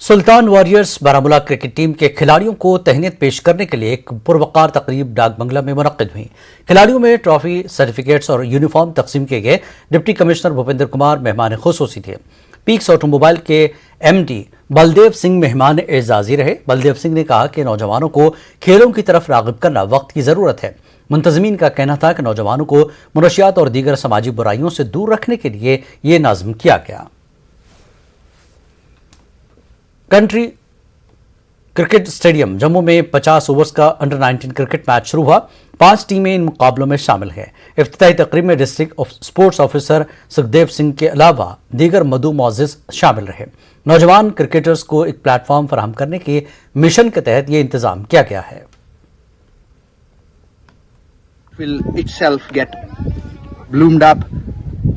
سلطان وارئرز Baramulla cricket team کے کھلاڑیوں کو تہنیت پیش کرنے کے لیے ایک پروقار تقریب ڈاک بنگلہ میں منعقد ہوئی۔ کھلاڑیوں میں ٹرافی، سرٹیفکیٹس اور یونیفارم تقسیم کیے گئے۔ ڈپٹی کمشنر بھوپندر کمار مہمان خصوصی تھے۔ پیکس آٹو موبائل کے ایم ڈی بلدیو سنگھ مہمان اعزازی رہے۔ بلدیو سنگھ نے کہا کہ نوجوانوں کو کھیلوں کی طرف راغب کرنا وقت کی ضرورت ہے۔ منتظمین کا کہنا تھا کہ نوجوانوں کو منشیات اور دیگر سماجی برائیوں سے دور رکھنے کے لیے یہ نظم کیا گیا۔ کنٹری کرکٹ اسٹیڈیم جموں میں 50 اوورز کا انڈر 19 کرکٹ میچ شروع ہوا۔ 5 ٹیمیں ان مقابلوں میں شامل ہیں۔ افتتاحی تقریب میں district sports officer Sukhdev Singh کے علاوہ دیگر مدعو معزز شامل رہے۔ نوجوان کرکٹرز کو ایک پلیٹ فارم فراہم کرنے کے مشن کے تحت یہ انتظام کیا گیا ہے۔ will itself get bloomed up,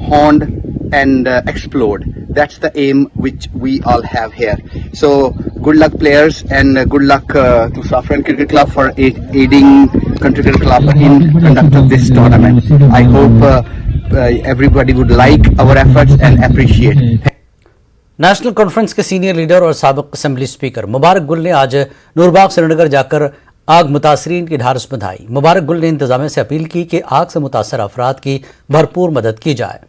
honed and explode. That's the aim which we all have here. So good luck players and good luck to Saffron Cricket Club for aiding Country Cricket Club in conduct of this tournament. I hope everybody would like our efforts and appreciate. National conference کے senior leader اور سابق assembly speaker مبارک گل نے آج نورباغ سری نگر جا کر آگ متاثرین کی ڈھارس بندھائی۔ مبارک گل نے انتظامیہ سے اپیل کی کہ آگ سے متاثر افراد کی بھرپور مدد کی جائے۔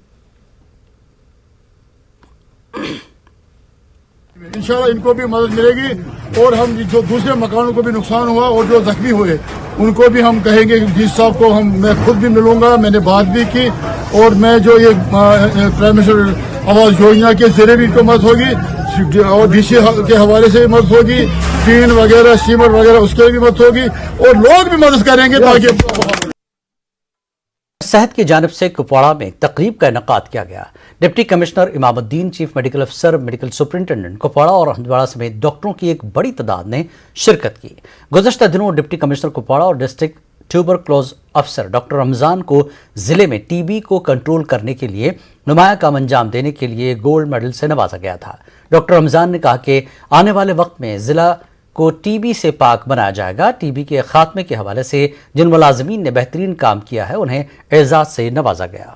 انشاءاللہ ان کو بھی مدد ملے گی اور ہم جو دوسرے مکانوں کو بھی نقصان ہوا اور جو زخمی ہوئے ان کو بھی ہم کہیں گے کہ ڈی سی صاحب کو میں خود بھی ملوں گا، میں نے بات بھی کی اور میں جو یہ پرائم منسٹر آواس یوجنا کے ذریعے بھی کو مدد ہوگی اور ڈی سی کے حوالے سے بھی مدد ہوگی، ٹین وغیرہ سیمنٹ وغیرہ اس کے بھی مدد ہوگی اور لوگ بھی مدد کریں گے تاکہ صحت کی جانب سے کپواڑہ میں تقریب کا انعقاد کیا گیا۔ ڈپٹی کمشنر امام الدین، چیف میڈیکل افسر، میڈیکل سپرنٹینڈنٹ کپواڑہ اور ہندواڑہ سمیت ڈاکٹروں کی ایک بڑی تعداد نے شرکت کی۔ گزشتہ دنوں ڈپٹی کمشنر کپواڑہ اور ڈسٹرکٹ ٹیوبرکلوز افسر ڈاکٹر رمضان کو ضلع میں ٹی بی کو کنٹرول کرنے کے لیے نمایاں کام انجام دینے کے لیے گولڈ میڈل سے نوازا گیا تھا۔ ڈاکٹر رمضان نے کہا کہ آنے والے وقت میں ضلع کو ٹی بی سے پاک بنایا جائے گا۔ ٹی بی کے خاتمے کے حوالے سے جن ملازمین نے بہترین کام کیا ہے انہیں اعزاز سے نوازا گیا۔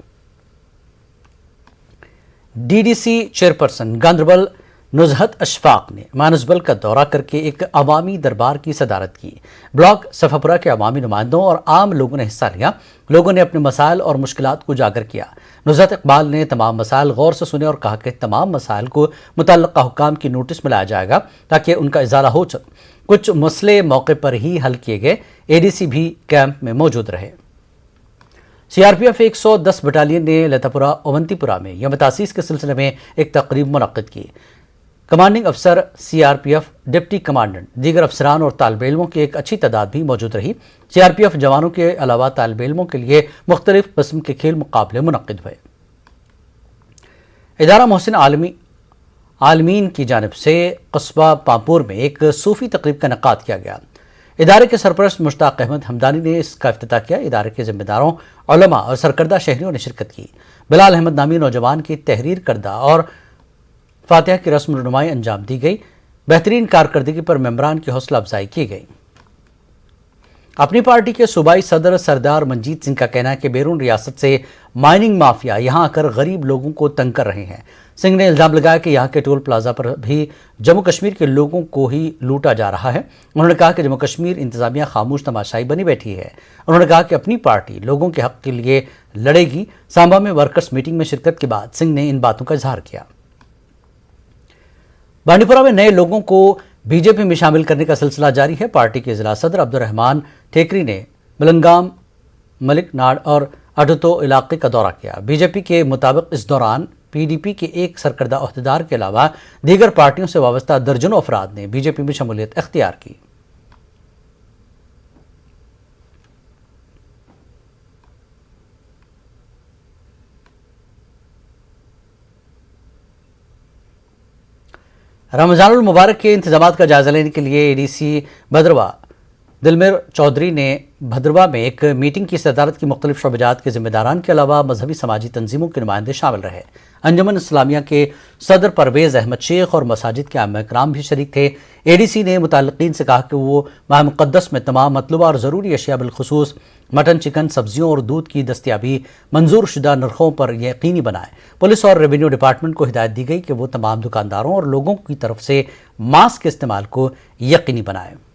D D C chairperson Ganderbal Nuzhat Ashfaq نے مانسبل کا دورہ کر کے ایک عوامی دربار کی صدارت کی۔ بلاک صفاپورہ کے عوامی نمائندوں اور عام لوگوں نے حصہ لیا۔ لوگوں نے اپنے مسائل اور مشکلات کو اجاگر کیا۔ نزہت اقبال نے تمام مسائل غور سے سنے اور کہا کہ تمام مسائل کو متعلقہ حکام کی نوٹس میں لایا جائے گا تاکہ ان کا ازالہ ہو۔ کچھ مسئلے موقع پر ہی حل کیے گئے۔ اے ڈی سی بھی کیمپ میں موجود رہے۔ C R P F 110 battalion نے لتاپورہ اونتی پورہ میں یوم تاسیس کے سلسلے میں ایک تقریب منعقد کی۔ کمانڈنگ افسر C R P F, deputy commandant, دیگر افسران اور طالب علموں کی ایک اچھی تعداد بھی موجود رہی۔ سی آر پی ایف جوانوں کے علاوہ طالب علموں کے لیے مختلف قسم کے کھیل مقابلے منعقد ہوئے۔ ادارہ محسن عالمین کی جانب سے قصبہ پامپور میں ایک صوفی تقریب کا انعقاد کیا گیا۔ ادارے کے سرپرست مشتاق احمد حمدانی نے اس کا افتتاح کیا۔ ادارے کے ذمہ داروں، علماء اور سرکردہ شہریوں نے شرکت کی۔ بلال احمد نامی نوجوان کی تحریر کردہ اور فاتحہ کی رسم رونمائی انجام دی گئی۔ بہترین کارکردگی پر ممبران کی حوصلہ افزائی کی گئی۔ اپنی پارٹی کے صوبائی صدر سردار منجیت سنگھ کا کہنا ہے کہ بیرون ریاست سے مائننگ مافیا یہاں آ کر غریب لوگوں کو تنگ کر رہے ہیں۔ سنگھ نے الزام لگایا کہ یہاں کے ٹول پلازا پر بھی جموں کشمیر کے لوگوں کو ہی لوٹا جا رہا ہے۔ انہوں نے کہا کہ جموں کشمیر انتظامیہ خاموش تماشائی بنی بیٹھی ہے۔ انہوں نے کہا کہ اپنی پارٹی لوگوں کے حق کے لیے لڑے گی۔ سامبا میں ورکرز میٹنگ میں شرکت کے بعد سنگھ نے ان باتوں کا اظہار کیا۔ بانڈی پورہ میں نئے لوگوں کو بی جے پی میں شامل کرنے کا سلسلہ جاری ہے۔ پارٹی کے ضلع صدر عبدالرحمان ٹھیکری نے ملنگام، ملک ناڑ اور اڈتو علاقے کا دورہ کیا۔ بی جے پی کے مطابق اس دوران پی ڈی پی کے ایک سرکردہ عہدیدار کے علاوہ دیگر پارٹیوں سے وابستہ درجنوں افراد نے بی جے پی میں شمولیت اختیار کی۔ رمضان المبارک کے انتظامات کا جائزہ لینے کے لیے اے ڈی سی بدرواہ دلمیر چودھری نے بھدرواہ میں ایک میٹنگ کی صدارت کی مختلف شعبجات کے ذمہ داران کے علاوہ مذہبی سماجی تنظیموں کے نمائندے شامل رہے۔ انجمن اسلامیہ کے صدر پرویز احمد شیخ اور مساجد کے عامہ کرام بھی شریک تھے۔ اے ڈی سی نے متعلقین سے کہا کہ وہ ماہ مقدس میں تمام مطلوبہ اور ضروری اشیاء بالخصوص مٹن، چکن، سبزیوں اور دودھ کی دستیابی منظور شدہ نرخوں پر یقینی بنائیں۔ پولیس اور ریونیو ڈپارٹمنٹ کو ہدایت دی گئی کہ وہ تمام دکانداروں اور لوگوں کی طرف سے ماسک کے استعمال کو یقینی بنائیں۔